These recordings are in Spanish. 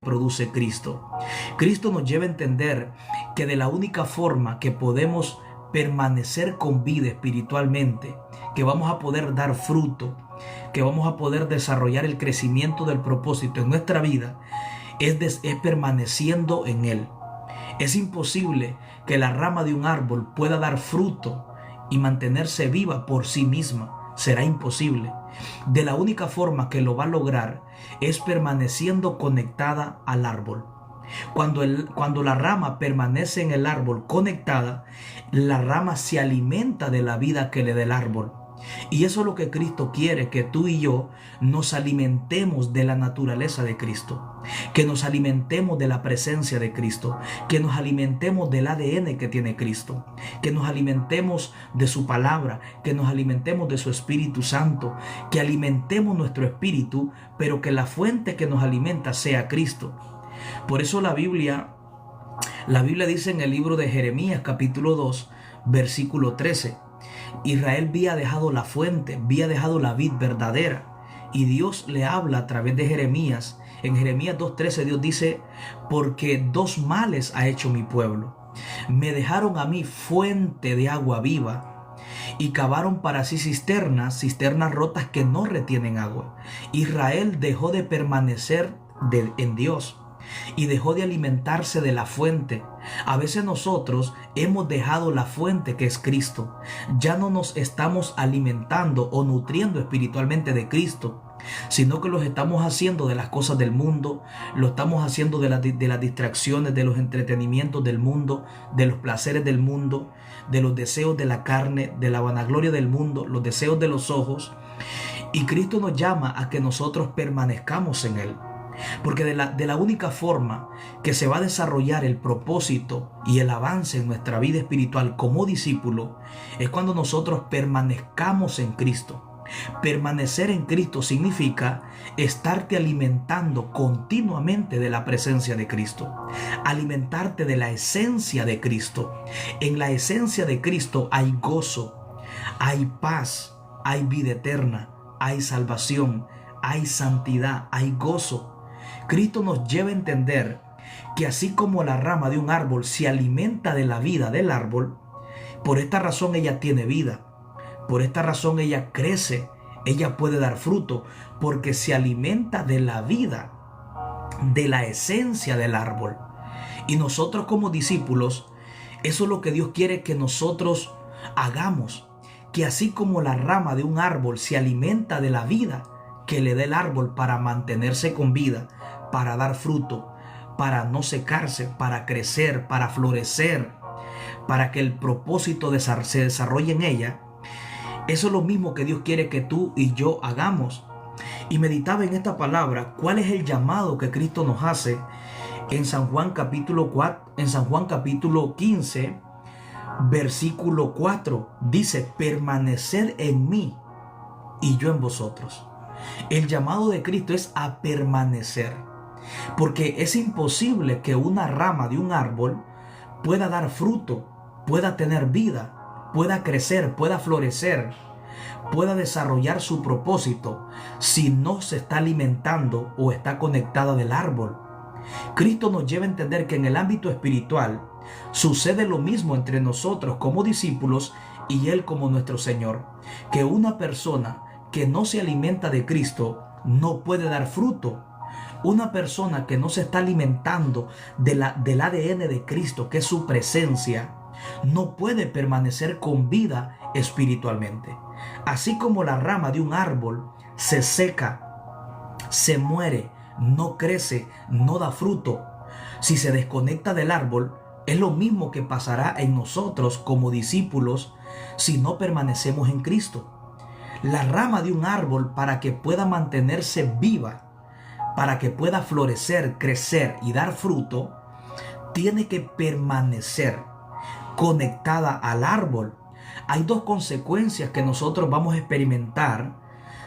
produce Cristo. Cristo nos lleva a entender que de la única forma que podemos permanecer con vida espiritualmente, que vamos a poder dar fruto, que vamos a poder desarrollar el crecimiento del propósito en nuestra vida, es permaneciendo en Él. Es imposible que la rama de un árbol pueda dar fruto y mantenerse viva por sí misma. Será imposible. De la única forma que lo va a lograr es permaneciendo conectada al árbol. Cuando la rama permanece en el árbol conectada, la rama se alimenta de la vida que le da el árbol. Y eso es lo que Cristo quiere, que tú y yo nos alimentemos de la naturaleza de Cristo, que nos alimentemos de la presencia de Cristo, que nos alimentemos del ADN que tiene Cristo, que nos alimentemos de su palabra, que nos alimentemos de su Espíritu Santo, que alimentemos nuestro espíritu, pero que la fuente que nos alimenta sea Cristo. Por eso la Biblia dice en el libro de Jeremías capítulo 2, versículo 13, Israel había dejado la fuente, había dejado la vid verdadera, y Dios le habla a través de Jeremías. En Jeremías 2:13 Dios dice: porque dos males ha hecho mi pueblo. Me dejaron a mí fuente de agua viva y cavaron para sí cisternas rotas que no retienen agua. Israel dejó de permanecer en Dios y dejó de alimentarse de la fuente. A veces nosotros hemos dejado la fuente, que es Cristo. Ya no nos estamos alimentando o nutriendo espiritualmente de Cristo, sino que lo estamos haciendo de las cosas del mundo, lo estamos haciendo de las distracciones, de los entretenimientos del mundo, de los placeres del mundo, de los deseos de la carne, de la vanagloria del mundo, los deseos de los ojos. Y Cristo nos llama a que nosotros permanezcamos en Él. Porque de la única forma que se va a desarrollar el propósito y el avance en nuestra vida espiritual como discípulo es cuando nosotros permanezcamos en Cristo. Permanecer en Cristo significa estarte alimentando continuamente de la presencia de Cristo, alimentarte de la esencia de Cristo. En la esencia de Cristo hay gozo, hay paz, hay vida eterna, hay salvación, hay santidad, hay gozo. Cristo nos lleva a entender que así como la rama de un árbol se alimenta de la vida del árbol, por esta razón ella tiene vida, por esta razón ella crece, ella puede dar fruto, porque se alimenta de la vida, de la esencia del árbol. Y nosotros como discípulos, eso es lo que Dios quiere que nosotros hagamos, que así como la rama de un árbol se alimenta de la vida que le da el árbol para mantenerse con vida, para dar fruto, para no secarse, para crecer, para florecer, para que el propósito se desarrolle en ella. Eso es lo mismo que Dios quiere que tú y yo hagamos. Y meditaba en esta palabra, ¿cuál es el llamado que Cristo nos hace en San Juan capítulo 15, versículo 4? Dice: permaneced en mí y yo en vosotros. El llamado de Cristo es a permanecer, porque es imposible que una rama de un árbol pueda dar fruto, pueda tener vida, pueda crecer, pueda florecer, pueda desarrollar su propósito si no se está alimentando o está conectada del árbol. Cristo nos lleva a entender que en el ámbito espiritual sucede lo mismo entre nosotros como discípulos y Él como nuestro Señor, que una persona que no se alimenta de Cristo no puede dar fruto. Una persona que no se está alimentando del ADN de Cristo, que es su presencia, no puede permanecer con vida espiritualmente. Así como la rama de un árbol se seca, se muere, no crece, no da fruto, si se desconecta del árbol, es lo mismo que pasará en nosotros como discípulos si no permanecemos en Cristo. La rama de un árbol, para que pueda mantenerse viva, para que pueda florecer, crecer y dar fruto, tiene que permanecer conectada al árbol. Hay dos consecuencias que nosotros vamos a experimentar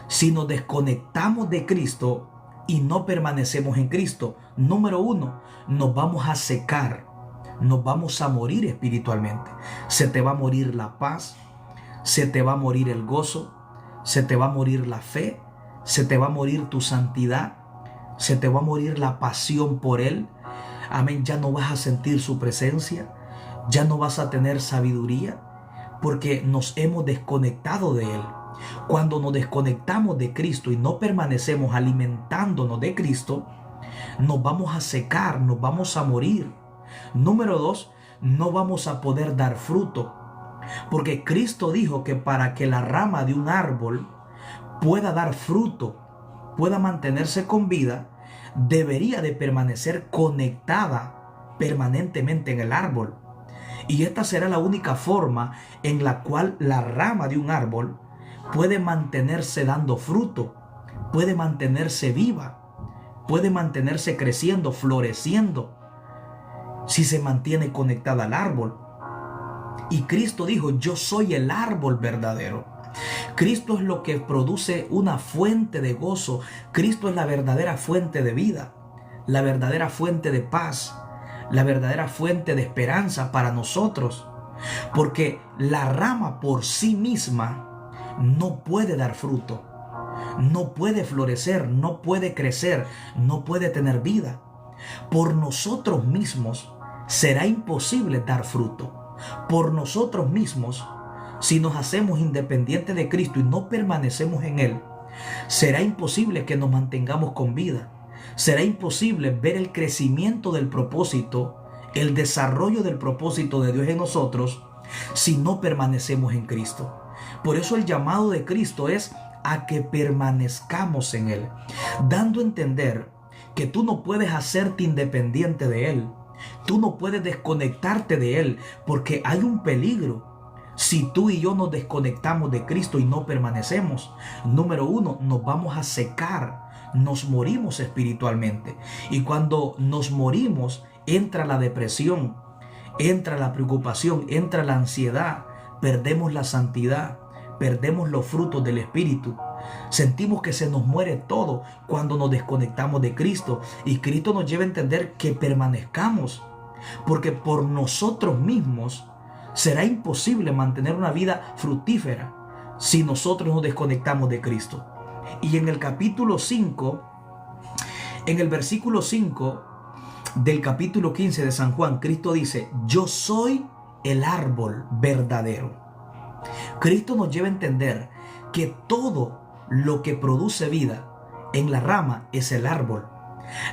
si nos desconectamos de Cristo y no permanecemos en Cristo. Número uno, nos vamos a secar, nos vamos a morir espiritualmente. Se te va a morir la paz, se te va a morir el gozo, se te va a morir la fe, se te va a morir tu santidad, se te va a morir la pasión por Él. Amén, ya no vas a sentir su presencia, ya no vas a tener sabiduría, porque nos hemos desconectado de Él. Cuando nos desconectamos de Cristo y no permanecemos alimentándonos de Cristo, nos vamos a secar, nos vamos a morir. Número 2, no vamos a poder dar fruto, porque Cristo dijo que para que la rama de un árbol pueda dar fruto, pueda mantenerse con vida, debería de permanecer conectada permanentemente en el árbol. Y esta será la única forma en la cual la rama de un árbol puede mantenerse dando fruto, puede mantenerse viva, puede mantenerse creciendo, floreciendo, si se mantiene conectada al árbol. Y Cristo dijo: yo soy el árbol verdadero. Cristo es lo que produce una fuente de gozo. Cristo es la verdadera fuente de vida, la verdadera fuente de paz, la verdadera fuente de esperanza para nosotros. Porque la rama por sí misma no puede dar fruto, no puede florecer, no puede crecer, no puede tener vida. Por nosotros mismos será imposible dar fruto. Por nosotros mismos, si nos hacemos independientes de Cristo y no permanecemos en Él, será imposible que nos mantengamos con vida. Será imposible ver el crecimiento del propósito, el desarrollo del propósito de Dios en nosotros, si no permanecemos en Cristo. Por eso el llamado de Cristo es a que permanezcamos en Él, dando a entender que tú no puedes hacerte independiente de Él. Tú no puedes desconectarte de Él, porque hay un peligro si tú y yo nos desconectamos de Cristo y no permanecemos. Número 1, nos vamos a secar, nos morimos espiritualmente. Y cuando nos morimos, entra la depresión, entra la preocupación, entra la ansiedad, perdemos la santidad, perdemos los frutos del Espíritu. Sentimos que se nos muere todo cuando nos desconectamos de Cristo. Y Cristo nos lleva a entender que permanezcamos, porque por nosotros mismos será imposible mantener una vida fructífera si nosotros nos desconectamos de Cristo. Y en el capítulo 5, en el versículo 5 del capítulo 15 de San Juan, Cristo dice: yo soy el árbol verdadero. Cristo nos lleva a entender que todo lo que produce vida en la rama es el árbol.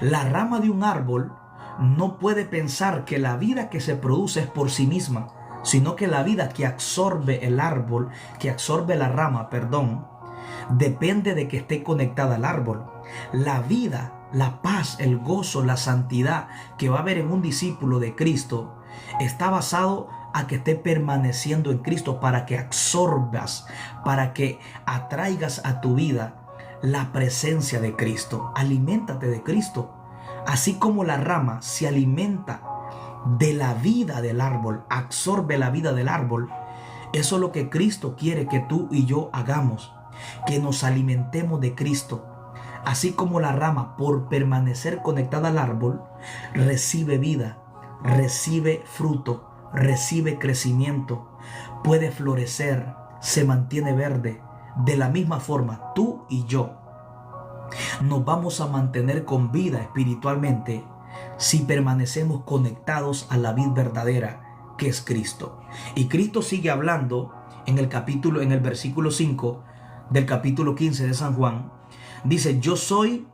La rama de un árbol no puede pensar que la vida que se produce es por sí misma, sino que la vida que absorbe el árbol, que absorbe la rama, depende de que esté conectada al árbol. La vida, la paz, el gozo, la santidad que va a haber en un discípulo de Cristo está basado a que esté permaneciendo en Cristo, para que absorbas, para que atraigas a tu vida la presencia de Cristo. Aliméntate de Cristo. Así como la rama se alimenta de la vida del árbol, absorbe la vida del árbol, eso es lo que Cristo quiere que tú y yo hagamos, que nos alimentemos de Cristo. Así como la rama, por permanecer conectada al árbol, recibe vida, recibe fruto, recibe crecimiento, puede florecer, se mantiene verde. De la misma forma, tú y yo nos vamos a mantener con vida espiritualmente si permanecemos conectados a la vid verdadera, que es Cristo. Y Cristo sigue hablando en el versículo 5 del capítulo 15 de San Juan. Dice: yo soy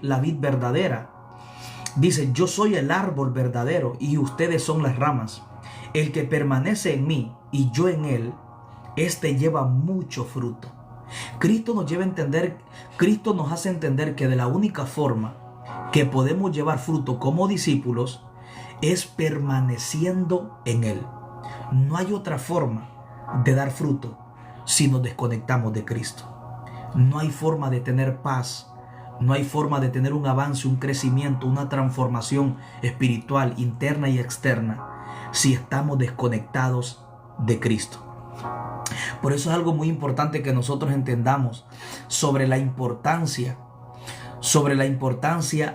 la vid verdadera. Dice: yo soy el árbol verdadero y ustedes son las ramas. El que permanece en mí y yo en él, este lleva mucho fruto. Cristo nos lleva a entender, Cristo nos hace entender que de la única forma que podemos llevar fruto como discípulos es permaneciendo en Él. No hay otra forma de dar fruto si nos desconectamos de Cristo. No hay forma de tener paz, no hay forma de tener un avance, un crecimiento, una transformación espiritual interna y externa si estamos desconectados de Cristo. Por eso es algo muy importante que nosotros entendamos sobre la importancia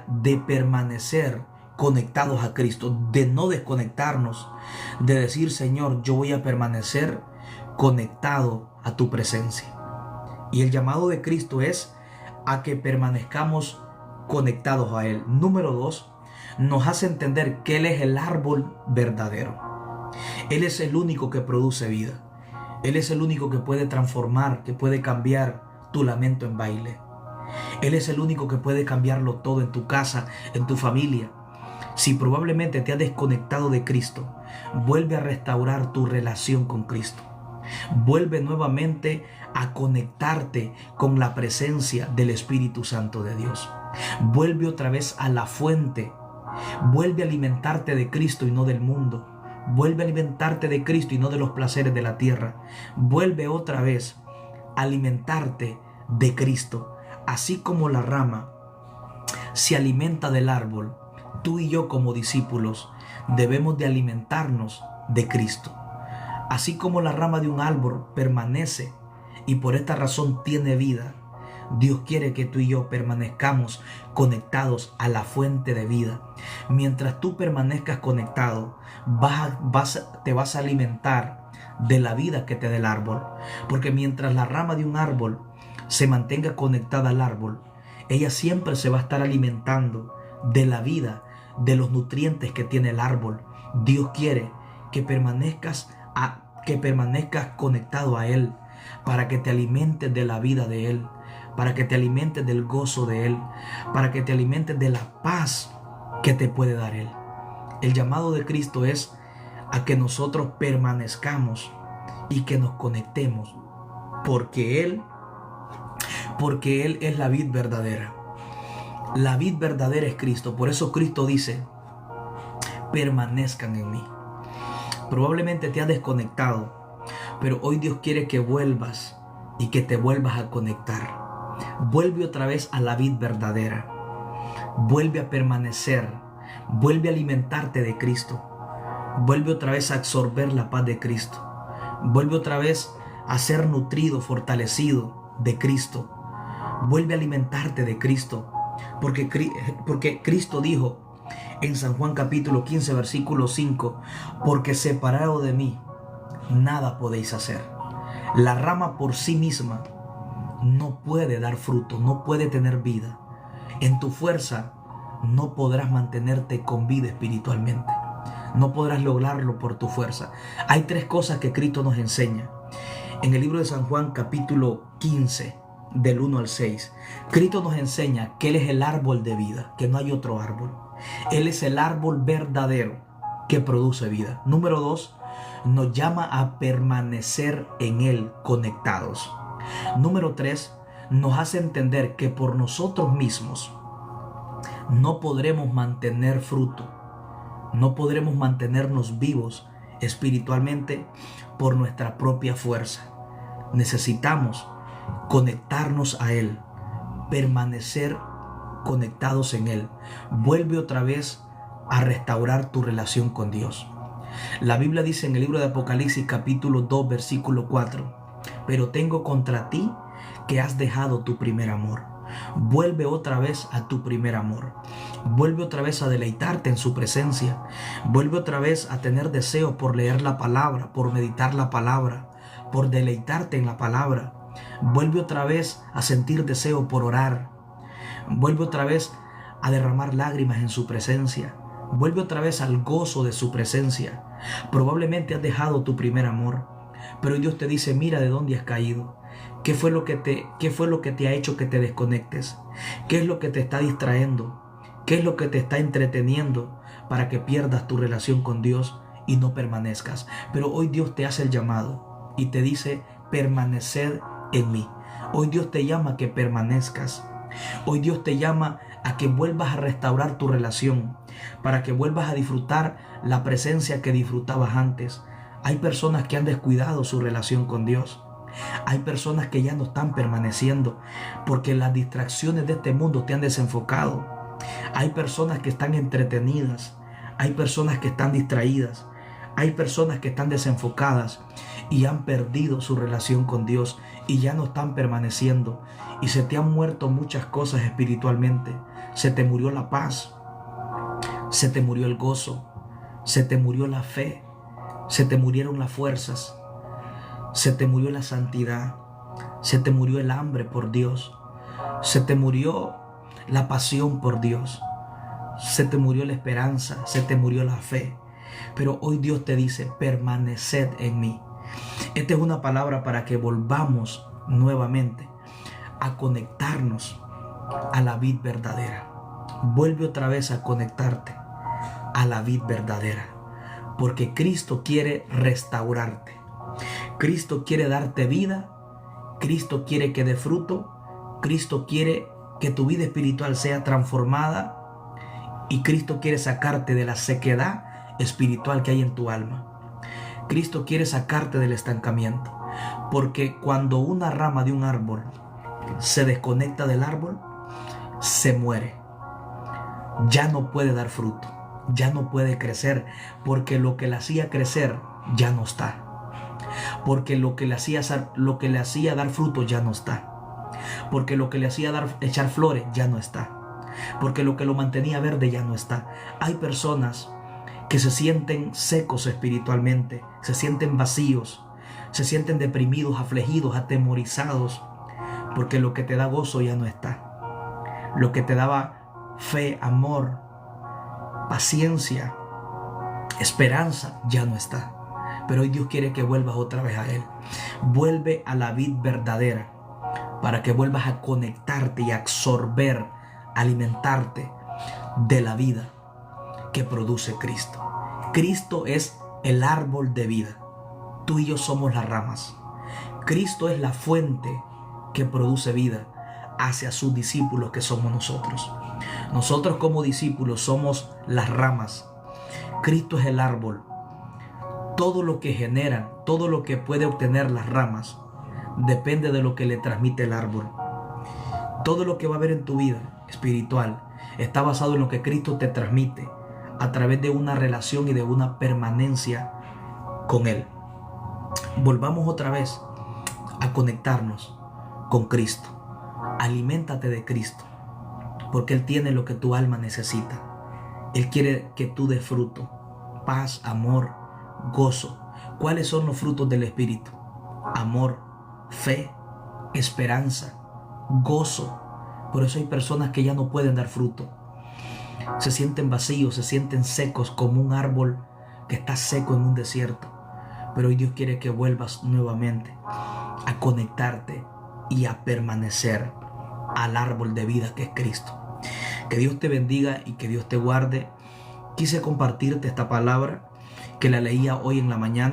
de permanecer conectados a Cristo, de no desconectarnos, de decir: Señor, yo voy a permanecer conectado a tu presencia. Y el llamado de Cristo es a que permanezcamos conectados a Él. Número 2, nos hace entender que Él es el árbol verdadero. Él es el único que produce vida. Él es el único que puede transformar, que puede cambiar tu lamento en baile. Él es el único que puede cambiarlo todo en tu casa, en tu familia. Si probablemente te has desconectado de Cristo, vuelve a restaurar tu relación con Cristo. Vuelve nuevamente a conectarte con la presencia del Espíritu Santo de Dios. Vuelve otra vez a la fuente. Vuelve a alimentarte de Cristo y no del mundo. Vuelve a alimentarte de Cristo y no de los placeres de la tierra. Vuelve otra vez a alimentarte de Cristo. Así como la rama se alimenta del árbol, tú y yo como discípulos debemos de alimentarnos de Cristo. Así como la rama de un árbol permanece y por esta razón tiene vida, Dios quiere que tú y yo permanezcamos conectados a la fuente de vida. Mientras tú permanezcas conectado, te vas a alimentar de la vida que te da el árbol. Porque mientras la rama de un árbol se mantenga conectada al árbol, ella siempre se va a estar alimentando de la vida, de los nutrientes que tiene el árbol. Dios quiere que permanezcas conectado a Él, para que te alimentes de la vida de Él, para que te alimentes del gozo de Él, para que te alimentes de la paz que te puede dar Él. El llamado de Cristo es a que nosotros permanezcamos y que nos conectemos, porque Él es la vid verdadera. La vid verdadera es Cristo. Por eso Cristo dice: permanezcan en mí. Probablemente te has desconectado, pero hoy Dios quiere que vuelvas y que te vuelvas a conectar. Vuelve otra vez a la vid verdadera. Vuelve a permanecer. Vuelve a alimentarte de Cristo. Vuelve otra vez a absorber la paz de Cristo. Vuelve otra vez a ser nutrido, fortalecido de Cristo. Vuelve a alimentarte de Cristo. Porque Cristo dijo en San Juan capítulo 15 versículo 5: porque separado de mí nada podéis hacer. La rama por sí misma no puede dar fruto, no puede tener vida. En tu fuerza no podrás mantenerte con vida espiritualmente. No podrás lograrlo por tu fuerza. Hay 3 cosas que Cristo nos enseña. En el libro de San Juan capítulo 15 del 1 al 6, Cristo nos enseña que Él es el árbol de vida, que no hay otro árbol. Él es el árbol verdadero que produce vida. Número 2, nos llama a permanecer en Él conectados. Número 3, nos hace entender que por nosotros mismos no podremos mantener fruto, no podremos mantenernos vivos espiritualmente por nuestra propia fuerza. Necesitamos conectarnos a Él, permanecer conectados en Él. Vuelve otra vez a restaurar tu relación con Dios. La Biblia dice en el libro de Apocalipsis capítulo 2 versículo 4: pero tengo contra ti que has dejado tu primer amor. Vuelve otra vez a tu primer amor. Vuelve otra vez a deleitarte en su presencia. Vuelve otra vez a tener deseo por leer la palabra, por meditar la palabra, por deleitarte en la palabra. Vuelve otra vez a sentir deseo por orar. Vuelve otra vez a derramar lágrimas en su presencia. Vuelve otra vez al gozo de su presencia. Probablemente has dejado tu primer amor, pero Dios te dice: mira de dónde has caído. ¿Qué fue lo que te ha hecho que te desconectes? ¿Qué es lo que te está distrayendo? ¿Qué es lo que te está entreteniendo para que pierdas tu relación con Dios y no permanezcas? Pero hoy Dios te hace el llamado y te dice: permaneced en mí. Hoy Dios te llama a que permanezcas. Hoy Dios te llama a que vuelvas a restaurar tu relación, para que vuelvas a disfrutar la presencia que disfrutabas antes. Hay personas que han descuidado su relación con Dios. Hay personas que ya no están permaneciendo porque las distracciones de este mundo te han desenfocado. Hay personas que están entretenidas. Hay personas que están distraídas. Hay personas que están desenfocadas y han perdido su relación con Dios y ya no están permaneciendo. Y se te han muerto muchas cosas espiritualmente. Se te murió la paz. Se te murió el gozo. Se te murió la fe. Se te murieron las fuerzas. Se te murió la santidad. Se te murió el hambre por Dios. Se te murió la pasión por Dios. Se te murió la esperanza, se te murió la fe. Pero hoy Dios te dice, permaneced en mí. Esta es una palabra para que volvamos nuevamente a conectarnos a la vid verdadera. Vuelve otra vez a conectarte a la vid verdadera, porque Cristo quiere restaurarte. Cristo quiere darte vida. Cristo quiere que dé fruto. Cristo quiere que tu vida espiritual sea transformada. Y Cristo quiere sacarte de la sequedad espiritual que hay en tu alma. Cristo quiere sacarte del estancamiento. Porque cuando una rama de un árbol se desconecta del árbol, se muere. Ya no puede dar fruto. Ya no puede crecer. Porque lo que le hacía crecer ya no está. Porque lo que le hacía dar fruto ya no está. Porque lo que le hacía echar flores ya no está. Porque lo que lo mantenía verde ya no está. Hay personas que se sienten secos espiritualmente, se sienten vacíos, se sienten deprimidos, afligidos, atemorizados, porque lo que te da gozo ya no está. Lo que te daba fe, amor, paciencia, esperanza ya no está. Pero hoy Dios quiere que vuelvas otra vez a Él. Vuelve a la vid verdadera para que vuelvas a conectarte y a absorber, alimentarte de la vida que produce Cristo. Cristo es el árbol de vida. Tú y yo somos las ramas. Cristo es la fuente que produce vida hacia sus discípulos, que somos nosotros. Nosotros como discípulos somos las ramas. Cristo es el árbol. Todo lo que generan, todo lo que puede obtener las ramas, depende de lo que le transmite el árbol. Todo lo que va a haber en tu vida espiritual está basado en lo que Cristo te transmite a través de una relación y de una permanencia con Él. Volvamos otra vez a conectarnos con Cristo. Aliméntate de Cristo, porque Él tiene lo que tu alma necesita. Él quiere que tú des fruto, paz, amor, gozo. ¿Cuáles son los frutos del Espíritu? Amor, fe, esperanza, gozo. Por eso hay personas que ya no pueden dar fruto. Se sienten vacíos, se sienten secos, como un árbol que está seco en un desierto. Pero hoy Dios quiere que vuelvas nuevamente a conectarte y a permanecer al árbol de vida que es Cristo. Que Dios te bendiga y que Dios te guarde. Quise compartirte esta palabra que la leía hoy en la mañana.